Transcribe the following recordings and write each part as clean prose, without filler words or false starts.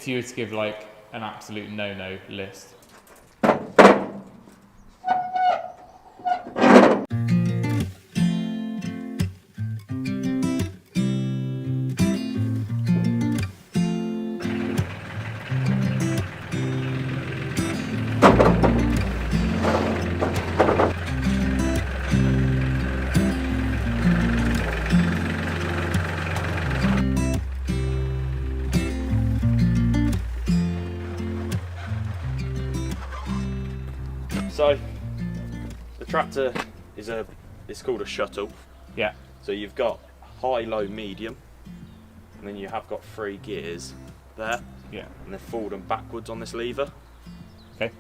if you were to give like an absolute no-no list. So the tractor is it's called a shuttle. Yeah. So you've got high, low, medium, and then you have got 3 gears there. Yeah. And they're forward and backwards on this lever. Okay.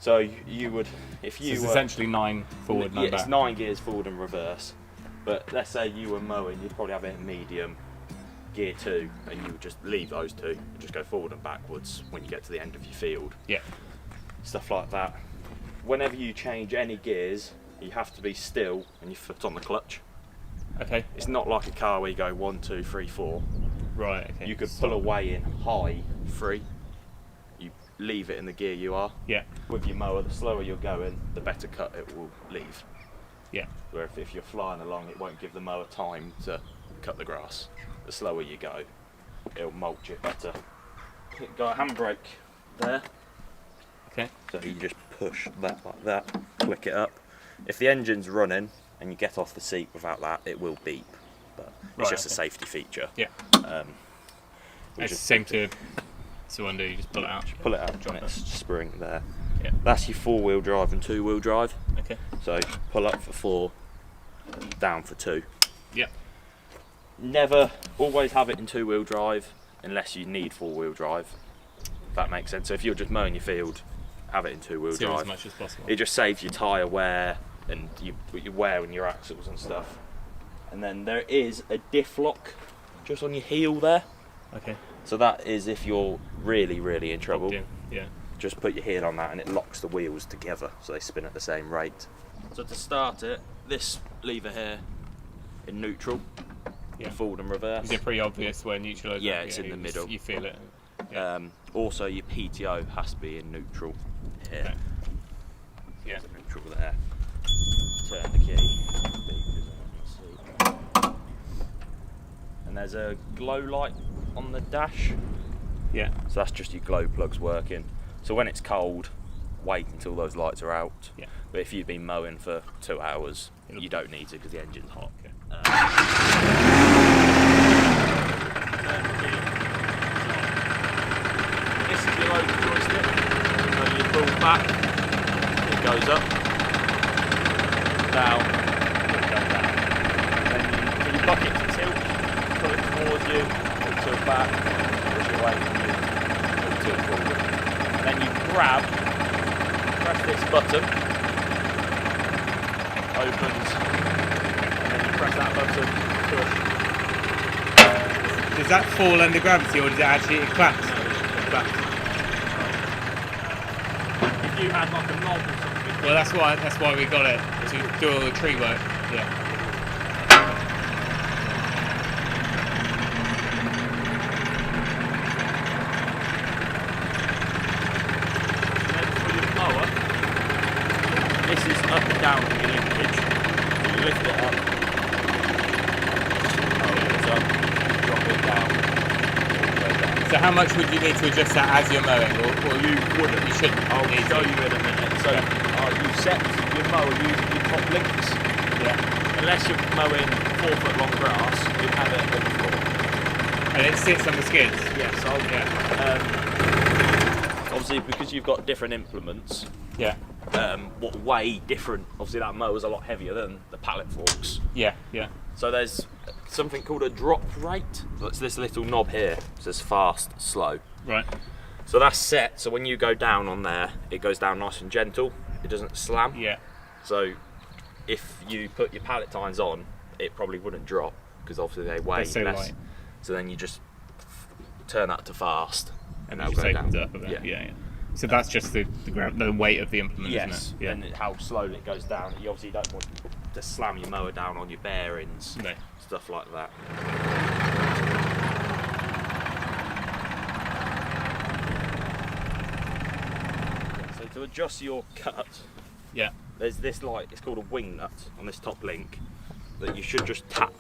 So you would, if you it's were, essentially 9 forward, 9 yeah, back. it's 9 gears forward and reverse. But let's say you were mowing, you'd probably have it in medium, gear 2, and you would just leave those 2 and just go forward and backwards when you get to the end of your field. Yeah. Stuff like that. Whenever you change any gears, you have to be still and your foot on the clutch. Okay. It's not like a car where you go 1, 2, 3, 4. Right. Okay. You could pull away in high, 3. You leave it in the gear you are. Yeah. With your mower, the slower you're going, the better cut it will leave. Yeah. Where if you're flying along, it won't give the mower time to cut the grass. The slower you go, it'll mulch it better. You've got a handbrake there. Okay. So you just push that like that, click it up. If the engine's running and you get off the seat without that, it will beep. But it's just a safety feature. Yeah. It's the same to undo, you just pull it out. Pull it out and it's spring there. Yeah. That's your 4-wheel drive and 2-wheel drive. Okay. So pull up for 4, down for 2. Yeah. Never, always have it in 2-wheel drive unless you need 4-wheel drive. If that makes sense. So if you're just mowing your field, have it in 2-wheel drive. As much as possible. It just saves you tyre wear and you wear on your axles and stuff. And then there is a diff lock just on your heel there. Okay. So that is if you're really, really in trouble. Yeah. Just put your heel on that and it locks the wheels together so they spin at the same rate. So to start it, this lever here in neutral, forward and reverse. Is it pretty obvious where neutral is? Yeah, it's in the middle. You feel it. Yeah. Also your PTO has to be in neutral here. Okay. Yeah. Neutral there. Turn the key. And there's a glow light on the dash. Yeah. So that's just your glow plugs working. So when it's cold, wait until those lights are out. Yeah. But if you've been mowing for 2 hours, you don't need to because the engine's hot. Okay. This is your load joystick. So you pull back, it goes up, down, it goes down. Then for your bucket to tilt, pull it towards you, pull tilt back, push it away from you, pull tilt forward. And then you grab, press this button, opens, and then you press that button, push. Does that fall under gravity or does it actually clamps? If you had like a knob or something. Well, that's why we got it to do all the tree work. Yeah. Then for your mower, this is up and down with your linkage. So you lift it up, it's up, drop it down. So how much would you need to adjust that as you're mowing, or You wouldn't. you shouldn't? I'll show you in a minute. So you set your mower using your top links. Yeah. Unless you're mowing 4-foot long grass, you have it on the floor. And it sits on the skids. Yes, obviously because you've got different implements. Yeah. What weigh different. Obviously that mower's a lot heavier than the pallet forks. Yeah. Yeah. So there's something called a drop rate. So it's this little knob here. It says fast, slow. Right. So that's set. So when you go down on there, it goes down nice and gentle. It doesn't slam. Yeah. So if you put your pallet tines on, it probably wouldn't drop because obviously they weigh so less. light. So then you just turn that to fast, And it'll it just go opens down. up a bit. Yeah. Yeah. So that's just the weight of the implement, Yes, isn't it? Yeah. and how slowly it goes down. You obviously don't want to slam your mower down on your bearings, No. stuff like that. adjust your cut, Yeah. there's this it's called a wing nut on this top link that you should just tap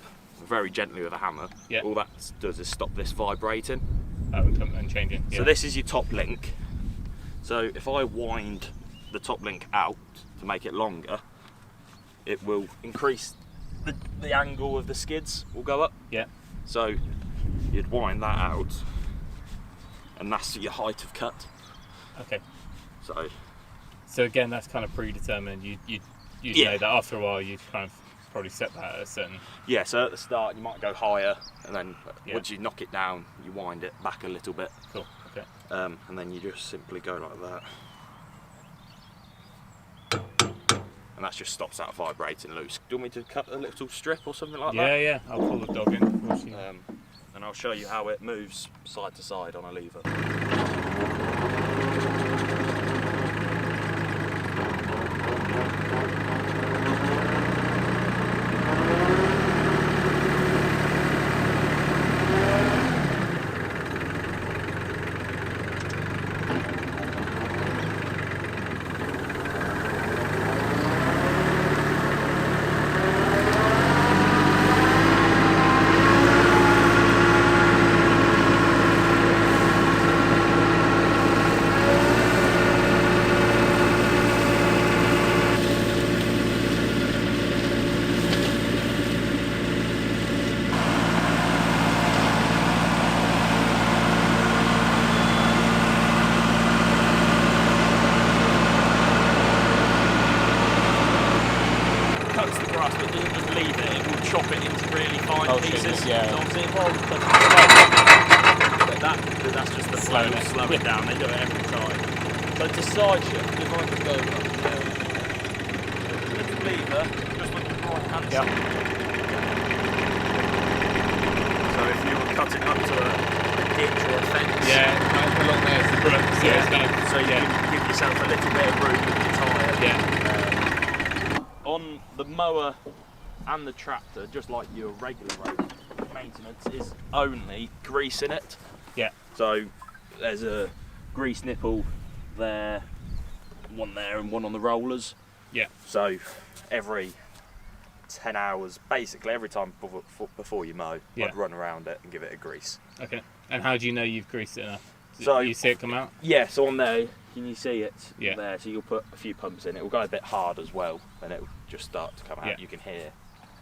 very gently with a hammer. Yeah. All that does is stop this vibrating. Oh, and changing. Yeah. So this is your top link. So if I wind the top link out to make it longer, it will increase the angle of the skids will go up. Yeah. So you'd wind that out, and that's your height of cut. Okay. So again, that's kind of predetermined. You Yeah. know that after a while you kind of probably set that at a certain. yeah, so at the start you might go higher, and then Yeah. once you knock it down, you wind it back a little bit, Cool. Okay. and then you just simply go like that. And that just stops that vibrating loose. Do you want me to cut a little strip or something like that? Yeah. I'll pull the dog in. Of course, And I'll show you how it moves side to side on a lever. Chop it into really fine pieces. Yeah. So obviously, that's just the flow. Slow it down. They do it every time. So to side shift, if I could go up the lever, just with the right hand side. So if you were cutting up to a ditch or a fence, along there's the brooks. so you can give yourself a little bit of room with your tyre. Yeah. On the mower and the tractor, just like your regular road maintenance, is only grease in it. Yeah. So there's a grease nipple there, one there and one on the rollers. Yeah. So every 10 hours, basically every time before you mow, Yeah. I'd run around it and give it a grease. Okay. And how do you know you've greased it enough? So you see it come out? Yeah, so on there, can you see it? Yeah. There, so you'll put a few pumps in. It will go a bit hard as well, and it will just start to come out. Yeah. You can hear.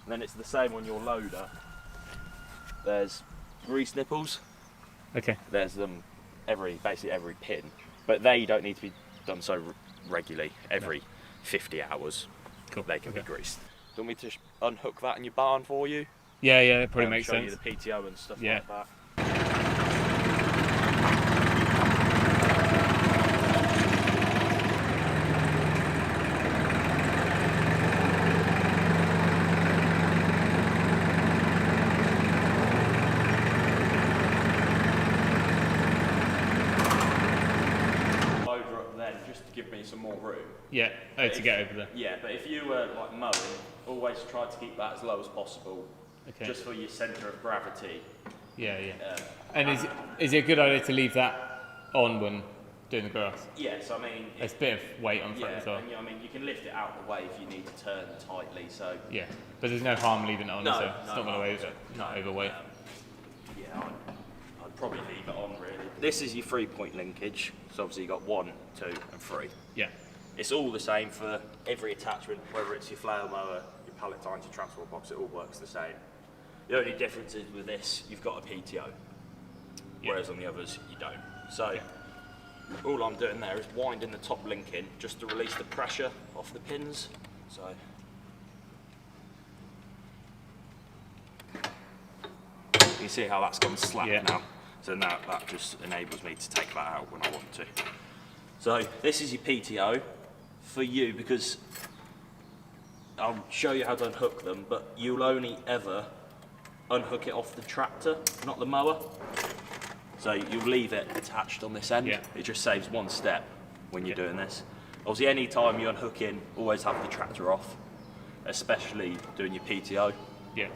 And then it's the same on your loader. There's grease nipples. Okay. There's them basically every pin, but they don't need to be done so regularly. Every 50 hours, Cool. they can be Okay. greased. Do you want me to unhook that in your barn for you? Yeah, it probably makes show sense. you the PTO and stuff Yeah. like that. Over up then, just to give me some more room. Yeah. Oh, to get over there. Yeah, but if you were like mowing, always try to keep that as low as possible, Okay. just for your centre of gravity. Yeah. And is it a good idea to leave that on when doing the grass? Yes, I mean. There's a bit of weight on front as well. And, I mean, you can lift it out of the way if you need to turn tightly. So. Yeah. But there's no harm leaving it on, No, so it's no not going harm. to not overweight. Yeah, I'd probably leave it on really. This is your 3-point linkage. So obviously you got 1, 2, and 3. Yeah. It's all the same for every attachment, whether it's your flail mower, your pallet tines, your transport box. It all works the same. The only difference is with this, you've got a PTO, whereas on the others you don't. So all I'm doing there is winding the top link in just to release the pressure off the pins. So you can see how that's gone slack now. So now that just enables me to take that out when I want to. So this is your PTO for you, because I'll show you how to unhook them, but you'll only ever unhook it off the tractor, not the mower. So you'll leave it attached on this end. Yeah. It just saves one step when you're doing this. Obviously, any time you unhook in, always have the tractor off, especially doing your PTO. Yeah.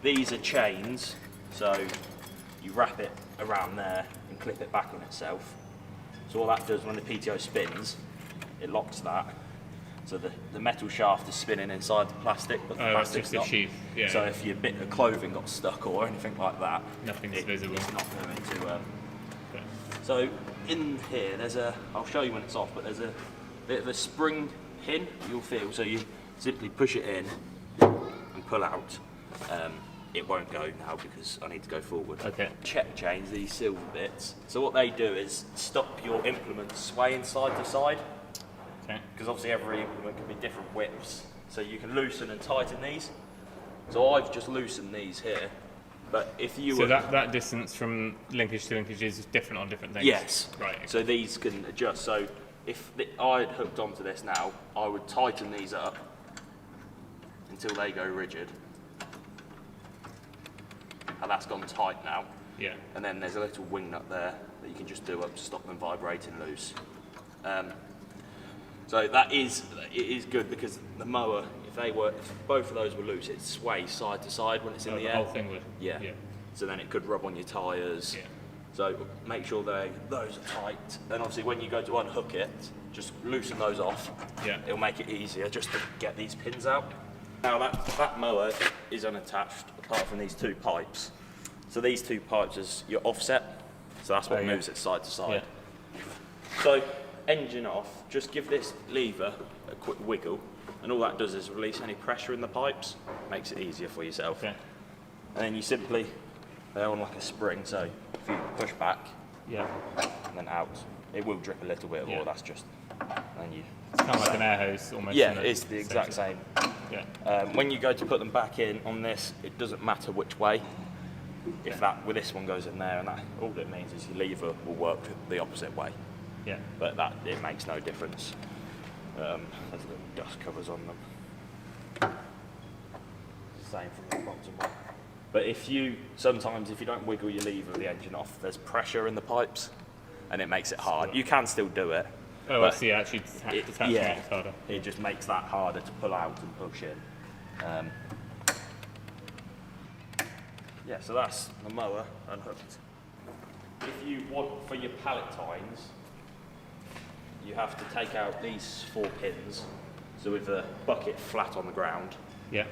These are chains, so you wrap it around there and clip it back on itself. So all that does when the PTO spins, it locks that. So the metal shaft is spinning inside the plastic, but the Oh, it's plastic's just a not. sheath. Yeah. So if your bit of clothing got stuck or anything like that, Nothing's visible. It's not going to. Okay. So in here, I'll show you when it's off, but there's a bit of a spring pin you'll feel. So you simply push it in and pull out. It won't go now because I need to go forward. Okay. Check chains, these silver bits. So what they do is stop your implement swaying side to side. Okay. Because obviously every implement can be different widths. So you can loosen and tighten these. So I've just loosened these here. But if you So that distance from linkage to linkage is different on different things? Yes. Right. So these can adjust. So if I had hooked onto this now, I would tighten these up until they go rigid. And that's gone tight now. Yeah. And then there's a little wing nut there that you can just do up to stop them vibrating loose. So it is good because the mower, if both of those were loose, it sways side to side when it's in the air. The whole thing would? Yeah. So then it could rub on your tyres. Yeah. So make sure those are tight. Then obviously when you go to unhook it, just loosen those off. Yeah. It'll make it easier just to get these pins out. Now that mower is unattached apart from these two pipes. So these two pipes is your offset. So that's what moves it side to side. Yeah. So engine off, just give this lever a quick wiggle, and all that does is release any pressure in the pipes, makes it easier for yourself. Okay. And then they're on like a spring, so if you push back Yeah. and then out, it will drip a little bit, Yeah. or that's just, and you... It's kind of like an air hose almost. Yeah, isn't it? it's the exact same. Yeah. When you go to put them back in on this, it doesn't matter which way. If with this one goes in there, and that, all it means is your lever will work the opposite way. Yeah. But it makes no difference. There's little dust covers on them. Same from the bottom one. But sometimes if you don't wiggle your lever of the engine off, there's pressure in the pipes, and it makes it hard. You can still do it. Oh, I see. Actually, detachment Yeah, is harder. it just makes that harder to pull out and push in. Yeah, so that's the mower unhooked. If you want for your pallet tines, you have to take out these 4 pins. So with the bucket flat on the ground, Yeah.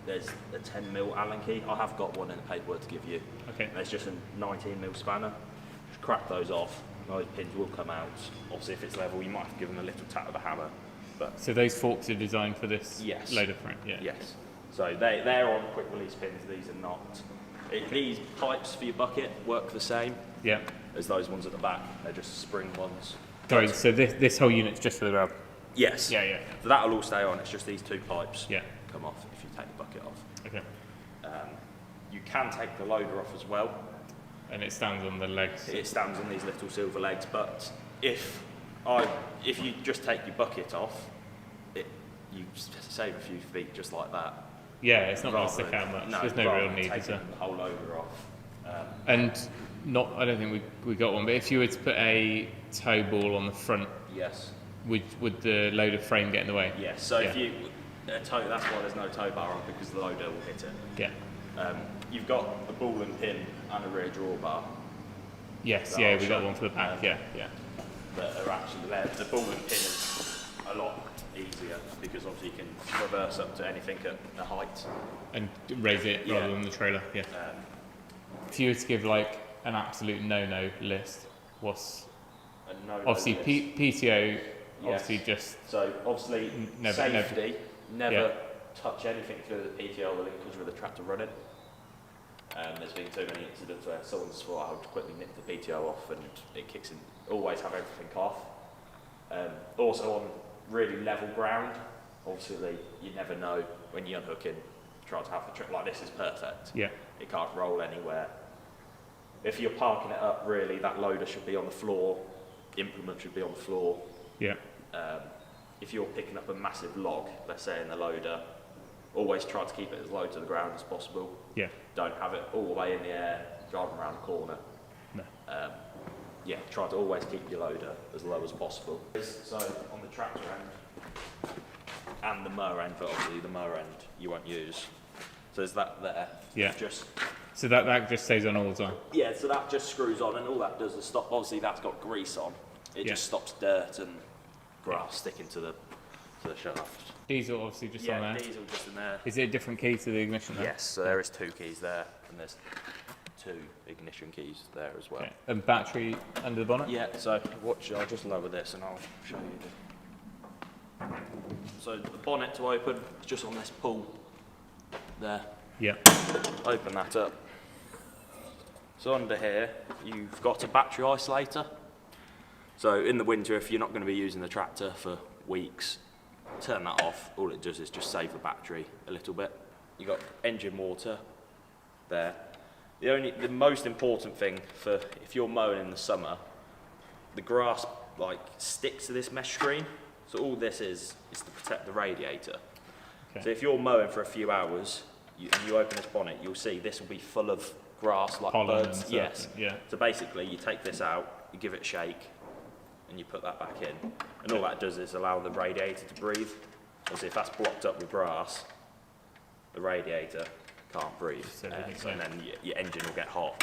there's a 10mm Allen key. I have got one in the paperwork to give you. Okay. There's just a 19mm spanner. Just crack those off. Those pins will come out. Obviously, if it's level, you might have to give them a little tap with a hammer. But So those forks are designed for this Yes. loader frame? Yeah. yes, so they're on quick release pins. These are not. These pipes for your bucket work the same Yeah. as those ones at the back. They're just spring ones. Sorry, so this whole unit's just for the grab? Yes. Yeah, yeah. So that'll all stay on. It's just these 2 pipes Yeah. come off if you take the bucket off. Okay. You can take the loader off as well. And it stands on the legs? It stands on these little silver legs, but if you just take your bucket off, you save a few feet just like that. Yeah, it's not going to rather stick out much. no, There's no rather real than need, is taking there? the whole loader off. And I don't think we got one, but if you were to put a tow ball on the front, Yes. would the loader frame get in the way? Yes. So if Yeah. that's why there's no tow bar on, because the loader will hit it. Yeah. You've got a ball and pin and a rear drawbar Yes, That yeah, I'll we got show. one for the back, yeah. that are actually there. The ball and pin is a lot easier because obviously you can reverse up to anything at a height. And raise it rather Yeah. than the trailer, yeah. Um, If you were to give like an absolute no-no list, what's and no obviously list. PTO, Yes. obviously just So obviously never- safety, Yeah. never touch anything to do with the PTO or the linkage with the tractor running. There's been too many incidents where someone's thought I would quickly nip the PTO off and it kicks in. Always have everything off. Also on really level ground, obviously you never know when you're unhooking. Try to have the trip like this is perfect. yeah, It can't roll anywhere. If you're parking it up, really, that loader should be on the floor. Implement should be on the floor. yeah, If you're picking up a massive log, let's say in the loader, always try to keep it as low to the ground as possible. yeah, Don't have it all the way in the air, driving around the corner. no, Yeah, try to always keep your loader as low as possible. So on the tractor end and the mower end, but obviously the mower end you won't use. So there's that there. Yeah. Just So that just stays on all the time? Yeah, so that just screws on, and all that does is stop. Obviously, that's got grease on. It just stops dirt and grass sticking to the shaft. Diesel obviously just on there. Yeah, diesel just in there. Is it a different key to the ignition there? Yes, so there is 2 keys there, and there's 2 ignition keys there as well. Okay. And battery under the bonnet? Yeah, so watch, I'll just lower this and I'll show you. So the bonnet to open is just on this pull there. Yeah. Open that up. So under here, you've got a battery isolator. So in the winter, if you're not going to be using the tractor for weeks, turn that off. All it does is just save the battery a little bit. You've got engine water there. The most important thing for if you're mowing in the summer, the grass like sticks to this mesh screen. So all this is to protect the radiator. Okay. So if you're mowing for a few hours and you open this bonnet, you'll see this will be full of grass like pollen birds. Yes. Yeah. So basically, you take this out, you give it a shake, and you put that back in, and all that does is allow the radiator to breathe. Obviously, if that's blocked up with grass, the radiator can't breathe, and then your engine will get hot.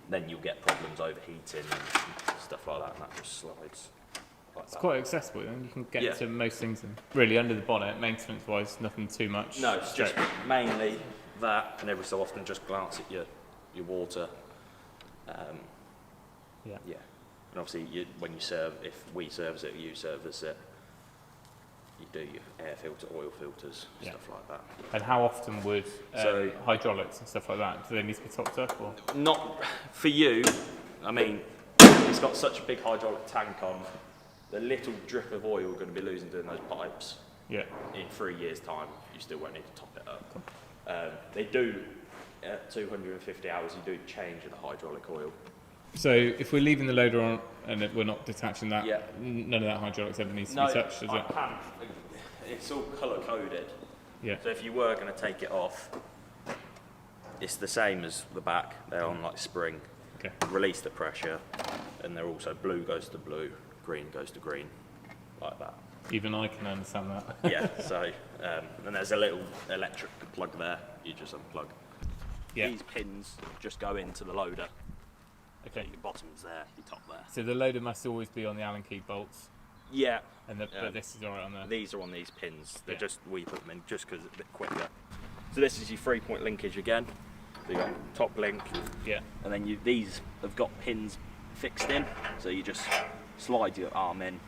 Then you'll get problems overheating and stuff like that, and that just slides. Like it's quite accessible then, you can get to most things in. Really under the bonnet, maintenance wise, nothing too much. No, it's just mainly that, and every so often just glance at your water. Yeah. And obviously when you if we service it, you service it, you do your air filter, oil filters, stuff like that. And how often would hydraulics and stuff like that, do they need to be topped up? Or? Not for you. I mean, it's got such a big hydraulic tank on, the little drip of oil you're going to be losing doing those pipes. Yeah. In 3 years' time, you still won't need to top it up. They do, at 250 hours, you do change the hydraulic oil. So if we're leaving the loader on and we're not detaching that, none of that hydraulics ever needs to be touched, is it? It's all colour coded. Yeah. So if you were going to take it off, it's the same as the back. They're on like spring. Okay. Release the pressure, and they're also blue goes to blue, green goes to green, like that. Even I can understand that. Yeah. So and there's a little electric plug there. You just unplug. Yeah. These pins just go into the loader. Okay. Your bottom's there, your top there. So the loader must always be on the Allen key bolts. Yeah. And but this is alright on there. These are on these pins. They're just we put them in just because it's a bit quicker. So this is your 3-point linkage again. So you got top link. Yeah. And then these have got pins fixed in. So you just slide your arm in.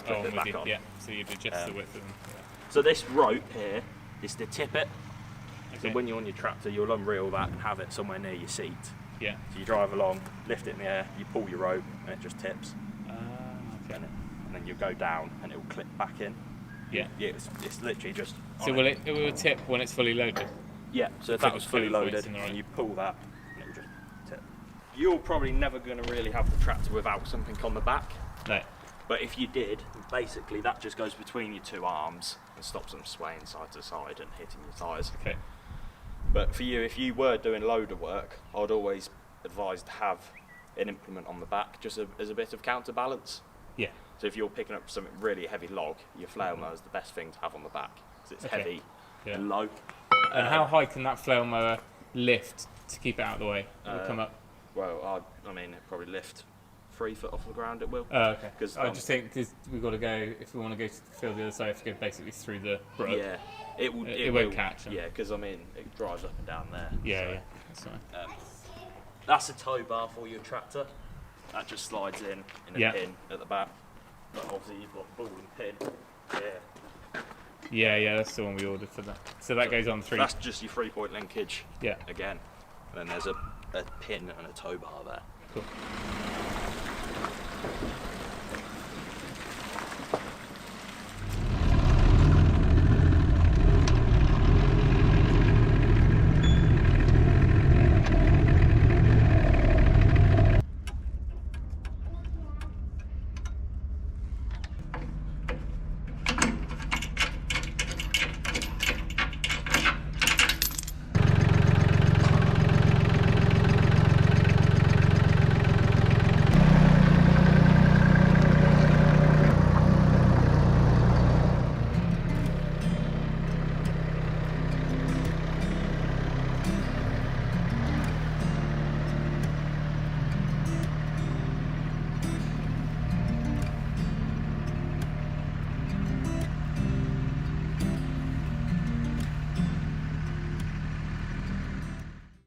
Oh, it back on. Yeah. So you adjust the width of them. Yeah. So this rope here is to tip it. Okay. So when you're on your tractor, you'll unreel that and have it somewhere near your seat. Yeah. So you drive along, lift it in the air, you pull your rope, and it just tips. Okay. And then you go down, and it will clip back in. Yeah. Yeah. It's literally just. So it will tip when it's fully loaded. Yeah. So if that was fully loaded, and you pull that, and it will just tip. You're probably never going to really have the tractor without something on the back. No. But if you did, basically that just goes between your two arms and stops them swaying side to side and hitting your tyres. Okay. But for you, if you were doing loader work, I'd always advise to have an implement on the back just as a bit of counterbalance. Yeah. So if you're picking up something really heavy log, your flail mower is the best thing to have on the back because it's heavy and low. And how high can that flail mower lift to keep it out of the way? It will come up. Well, I mean, it probably lift 3 foot off the ground. It will. Oh, okay. Because I just think because we've got to go if we want to go to the field the other side, we have to go basically through the brook. Yeah. It won't catch. Yeah, because I mean, it drives up and down there. Yeah, so, yeah, that's fine. That's a tow bar for your tractor. That just slides in a pin at the back. But obviously you've got ball and pin. Yeah. Yeah, that's the one we ordered for that. So that goes on 3. That's just your 3-point linkage. Yeah. Again, and then there's a pin and a tow bar there. Cool.